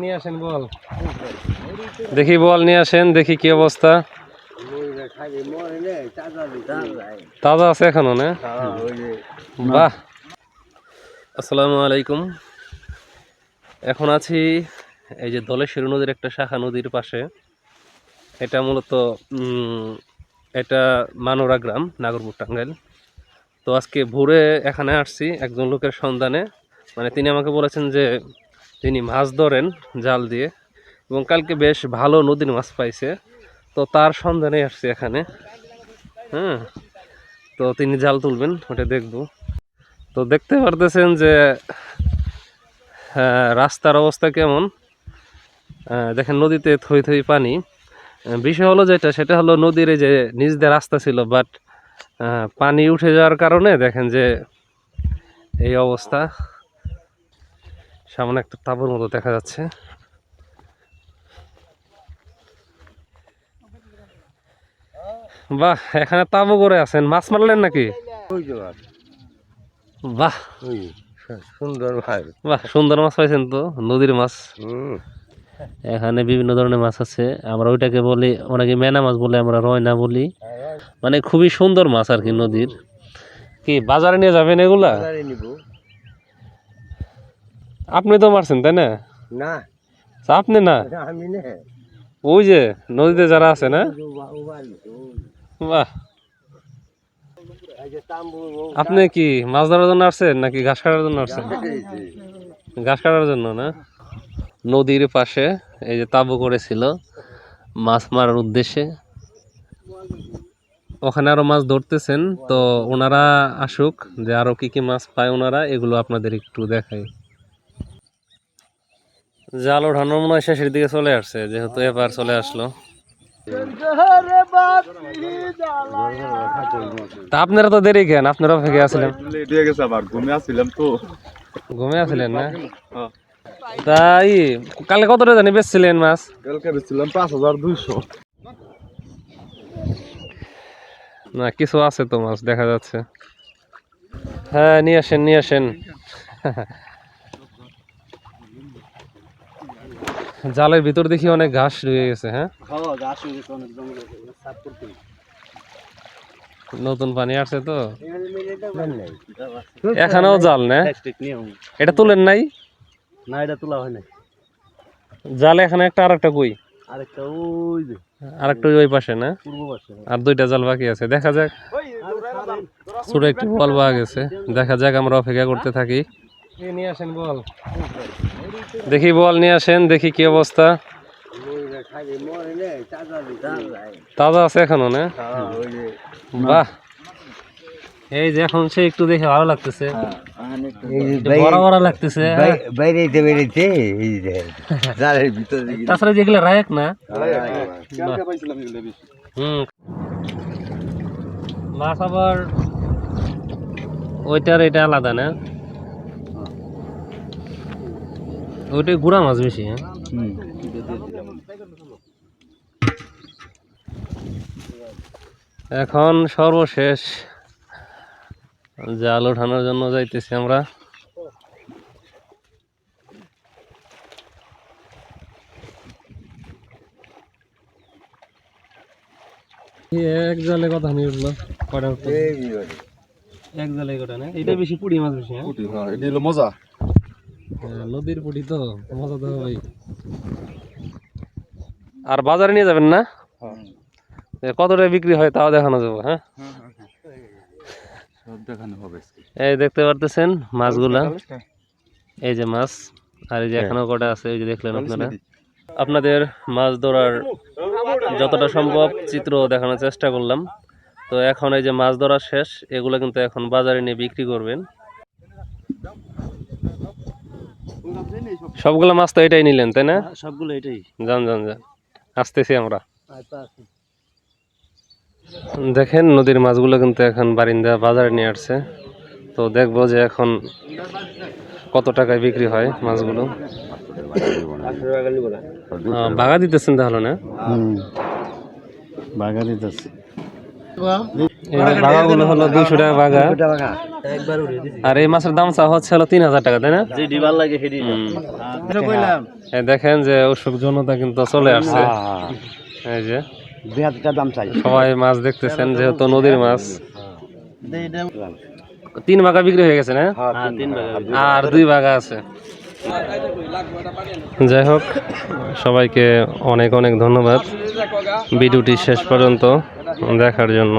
নিয়ে আসেন বল, দেখি বল নিয়ে আসেন, দেখি কি অবস্থা। তাজা আছে এখনো না? বাহ। আসসালামু আলাইকুম। এখন আছি এই যে ধলেশ্বরী নদীর একটা শাখা নদীর পাশে। এটা মূলত এটা মানোরা গ্রাম, নাগরপুর, টাঙ্গাইল। তো আজকে ভোরে এখানে আসছি একজন লোকের সন্ধানে। মানে তিনি আমাকে বলেছেন যে তিনি মাছ ধরেন জাল দিয়ে, এবং কালকে বেশ ভালো নদীর মাছ পাইছে। তো তার সন্ধানে আসছি এখানে। হ্যাঁ, তো তিনি জাল তুলবেন, ওটা দেখব। তো দেখতে পারতেছেন যে রাস্তার অবস্থা কেমন। দেখেন নদীতে থই থই পানি। বিষয় হলো সেটা হলো নদীর এই যে নিচ দিয়ে রাস্তা ছিল, বাট পানি উঠে যাওয়ার কারণে দেখেন যে এই অবস্থা। সামনে একটা তাঁবুর মতো দেখা যাচ্ছে। বাহ, এখানে তাঁবু করে আছেন, মাছ মারলেন নাকি? বাহ সুন্দর মাছ, বাহ সুন্দর মাছ পাইছেন তো, নদীর মাছ। এখানে বিভিন্ন ধরনের মাছ আছে, আমরা ওইটাকে বলি, অনেকে মেনা মাছ বলে, আমরা রয়না বলি। মানে খুবই সুন্দর মাছ আর কি নদীর। কি বাজারে নিয়ে যাবেন এগুলা? আপনি তো মারছেন তাই না? না আপনি না, ওই যে নদীতে যারা আছে না। বাহ, আপনি কি মাছ ধরার জন্য আসছেন নাকি ঘাস কাটার জন্য আসছেন? ঘাস কাটার জন্য না। নদীর পাশে এই যে তাঁবু করেছিল মাছ মারার উদ্দেশ্যে। ওখানে আরো মাছ ধরতেছেন, তো ওনারা আসুক, যে আরো কি কি মাছ পায় ওনারা, এগুলো আপনাদের একটু দেখাই। জাল ওঠানোর মনে হয় শেষের দিকে চলে আসছে, যেহেতু এবার চলে আসলো। তা আপনারা তো দেরি কেন? আপনারা অপেক্ষা আছিলেন? ঘুমিয়ে আছিলেন না? তাই কালকে কতটা জানি বেচছিলেন মাছ? কালকে বেচছিলাম 5200। না কিছু আছে তো মাছ দেখা যাচ্ছে। হ্যাঁ নিয়ে আসেন, নিয়ে আসেন। জালের ভিতর দেখি অনেক ঘাস রয়ে গেছে। হ্যাঁ, নতুন পানি আসছে তো। এখানেও জাল না, এটা তুলেন নাই? না, এটা তোলা হয় নাই। জাল এখানে একটা, আর একটা কই? আরেকটা ওই যে, আরেকটা ওই পাশে না? পূর্ব পাশে। আর দুইটা জাল বাকি আছে, দেখা যাক। ছোট একটু বল পাওয়া গেছে, দেখা যাক, আমরা অপেক্ষা করতে থাকি। নিয়ে আসেন বল, দেখি বল নিয়ে আসেন, দেখি কি অবস্থা। তাজা আছে এখনো না? বাহ, এই যে এখন সে একটু দেখে ভালো লাগতেছে, বড় বড় লাগতেছে। তাছাড়া যেগুলো রায়ক না। মাছ আবার ওইটার এটা আলাদা না, ওইটাই গুড়া মাছ বেশি। হ্যাঁ, এখন সর্বশেষ জাল ওঠানোর জন্য যাইতেছি আমরা। এক জালে কথা নিয়ে উঠলো, কটা উঠলো? এক জালে কটা না? এটা বেশি পুঁটি মাছ বেশি। হ্যাঁ, এটা হলো মজা। নদীর পুঁটি তো মজা তো ভাই। আর বাজারে নিয়ে যাবেন না? কতটা বিক্রি হয় তাও দেখানো যাবো। হ্যাঁ, দেখানো হবে। এই দেখতে পারতেছেন মাছগুলা, এই যে মাছ, আর এই যে এখানেও কটা আছে, এই যে দেখলেন আপনারা। আপনাদের মাছ ধরার যতটা সম্ভব চিত্র দেখানোর চেষ্টা করলাম। তো এখন এই যে মাছ ধরা শেষ, এগুলো কিন্তু এখন বাজারে নিয়ে বিক্রি করবেন। সবগুলো মাছ তো এটাই নিলেন তাই না? সবগুলো এটাই। যান যান যান, আসতেছি আমরা। দেখেন নদীর মাছগুলো কিন্তু এখন বারিন্দা বাজারে নিয়ে আসছে। তো দেখবো যে এখন কত টাকায় বিক্রি হয় মাছগুলো। বাগা দিতেছেন তাহলে না? বাগা দিতেছে। বাগাগুলো হলো 200 টাকা বাগা, আর এই মাছের দাম চা হচ্ছে হলো 3000 টাকা তাই না? এই দেখেন যে উৎসুক জনতা কিন্তু চলে আসছে। এই যে দাম চাই সবাই মাছ দেখতেছেন, যেহেতু নদীর মাছ। 3 ভাগা বিক্রি হয়ে গেছে না, আর 2 ভাগা আছে। যাই হোক, সবাইকে অনেক অনেক ধন্যবাদ ভিডিওটি শেষ পর্যন্ত দেখার জন্য।